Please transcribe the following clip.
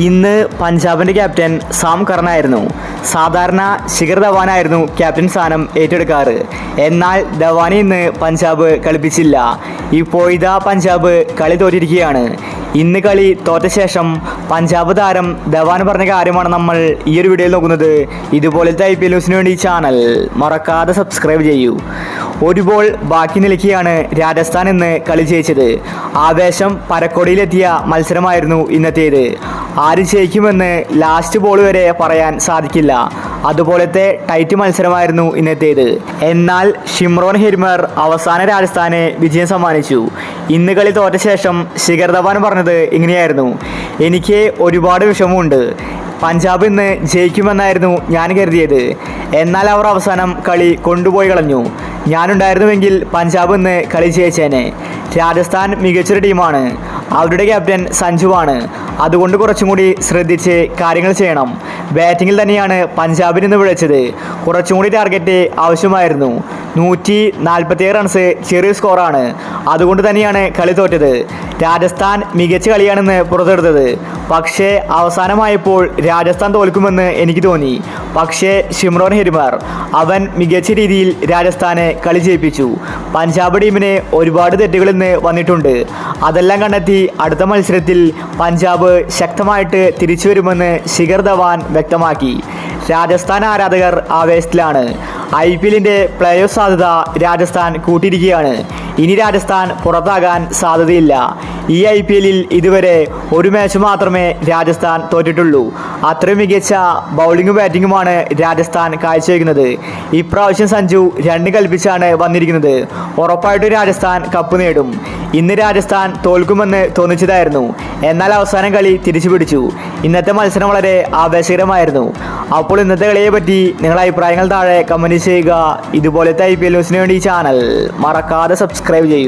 ഇന്ന് പഞ്ചാബിൻ്റെ captain Sam കർണായിരുന്നു. സാധാരണ Shikhar ധവാനായിരുന്നു captain സ്ഥാനം ഏറ്റെടുക്കാറ്. എന്നാൽ ധവാനെ ഇന്ന് പഞ്ചാബ് കളിപ്പിച്ചില്ല. ഇപ്പോഴിതാ പഞ്ചാബ് കളി തോറ്റിരിക്കുകയാണ്. ഇന്ന് കളി തോറ്റ ശേഷം പഞ്ചാബ് താരം ധവാൻ പറഞ്ഞ കാര്യമാണ് നമ്മൾ ഈ ഒരു വീഡിയോയിൽ നോക്കുന്നത്. ഇതുപോലത്തെ IPL ന്യൂസിന് വേണ്ടി ഈ ചാനൽ മറക്കാതെ സബ്സ്ക്രൈബ് ചെയ്യൂ. ഒരു ബോൾ ബാക്കി നിൽക്കെയാണ് രാജസ്ഥാൻ ഇന്ന് കളി ജയിച്ചത്. ആവേശം പരക്കൊടിയിലെത്തിയ മത്സരമായിരുന്നു ഇന്നത്തേത്. ആര് ജയിക്കുമെന്ന് ലാസ്റ്റ് ബോൾ വരെ പറയാൻ സാധിക്കില്ല. അതുപോലത്തെ ടൈറ്റ് മത്സരമായിരുന്നു ഇന്നത്തേത്. എന്നാൽ ഷിംറോൺ ഹെർമർ അവസാന രാജസ്ഥാനെ വിജയം സമ്മാനിച്ചു. ഇന്ന് കളി തോറ്റ ശേഷം ശിഖർ ധവാൻ പറഞ്ഞത് ഇങ്ങനെയായിരുന്നു: എനിക്ക് ഒരുപാട് വിഷമമുണ്ട്. പഞ്ചാബ് ഇന്ന് ജയിക്കുമെന്നായിരുന്നു ഞാൻ കരുതിയത്. എന്നാൽ അവർ അവസാനം കളി കൊണ്ടുപോയി കളഞ്ഞു. ഞാനുണ്ടായിരുന്നുവെങ്കിൽ പഞ്ചാബ് ഇന്ന് കളി ജയിച്ചേനെ. രാജസ്ഥാൻ മികച്ചൊരു ടീമാണ്. അവരുടെ ക്യാപ്റ്റൻ സഞ്ജുവാണ്. അതുകൊണ്ട് കുറച്ചും കൂടി ശ്രദ്ധിച്ച് കാര്യങ്ങൾ ചെയ്യണം. ബാറ്റിങ്ങിൽ തന്നെയാണ് പഞ്ചാബിന് ഇന്ന് വിളിച്ചത്. കുറച്ചും കൂടി ടാർഗറ്റ് ആവശ്യമായിരുന്നു. 147 റൺസ് ചെറിയ സ്കോറാണ്. അതുകൊണ്ട് തന്നെയാണ് കളി തോറ്റത്. രാജസ്ഥാൻ മികച്ച കളിയാണെന്ന് പുറത്തെടുത്തത്. പക്ഷേ അവസാനമായപ്പോൾ രാജസ്ഥാൻ തോൽക്കുമെന്ന് എനിക്ക് തോന്നി. പക്ഷേ ഷിംറോൺ ഹെർമർ അവൻ മികച്ച രീതിയിൽ രാജസ്ഥാനെ കളി ജയിപ്പിച്ചു. പഞ്ചാബ് ടീമിന് ഒരുപാട് തെറ്റുകൾ ഇന്ന് വന്നിട്ടുണ്ട്. അതെല്ലാം കണ്ടെത്തി അടുത്ത മത്സരത്തിൽ പഞ്ചാബ് ശക്തമായിട്ട് തിരിച്ചു വരുമെന്ന് ശിഖർ ധവാൻ വ്യക്തമാക്കി. രാജസ്ഥാൻ ആരാധകർ ആവേശത്തിലാണ്. IPLന്റെ പ്ലേ ഓഫ് സാധ്യത രാജസ്ഥാൻ കൂട്ടിയിരിക്കുകയാണ്. ഇനി രാജസ്ഥാൻ പുറത്താകാൻ സാധ്യതയില്ല. ഈ IPLൽ ഇതുവരെ ഒരു മാച്ച് മാത്രമേ രാജസ്ഥാൻ തോറ്റിട്ടുള്ളൂ. അത്രയും മികച്ച ബൗളിങ്ങും ബാറ്റിങ്ങുമാണ് രാജസ്ഥാൻ കാഴ്ചവെക്കുന്നത്. ഇപ്രാവശ്യം സഞ്ജു 2 കൽപ്പിച്ചാണ് വന്നിരിക്കുന്നത്. ഉറപ്പായിട്ടും രാജസ്ഥാൻ കപ്പ് നേടും. ഇന്ന് രാജസ്ഥാൻ തോൽക്കുമെന്ന് തോന്നിച്ചതായിരുന്നു. എന്നാൽ അവസാനം കളി തിരിച്ചു പിടിച്ചു. ഇന്നത്തെ മത്സരം വളരെ ആവേശകരമായിരുന്നു. അപ്പോൾ ഇന്നത്തെ കളിയെ പറ്റി നിങ്ങളുടെ അഭിപ്രായങ്ങൾ താഴെ കമൻറ്റ് ചെയ്യുക. ഇതുപോലത്തെ IPL ന്യൂസിന് വേണ്ടി ഈ ചാനൽ മറക്കാതെ സബ്സ്ക്രൈബ് ചെയ്യൂ.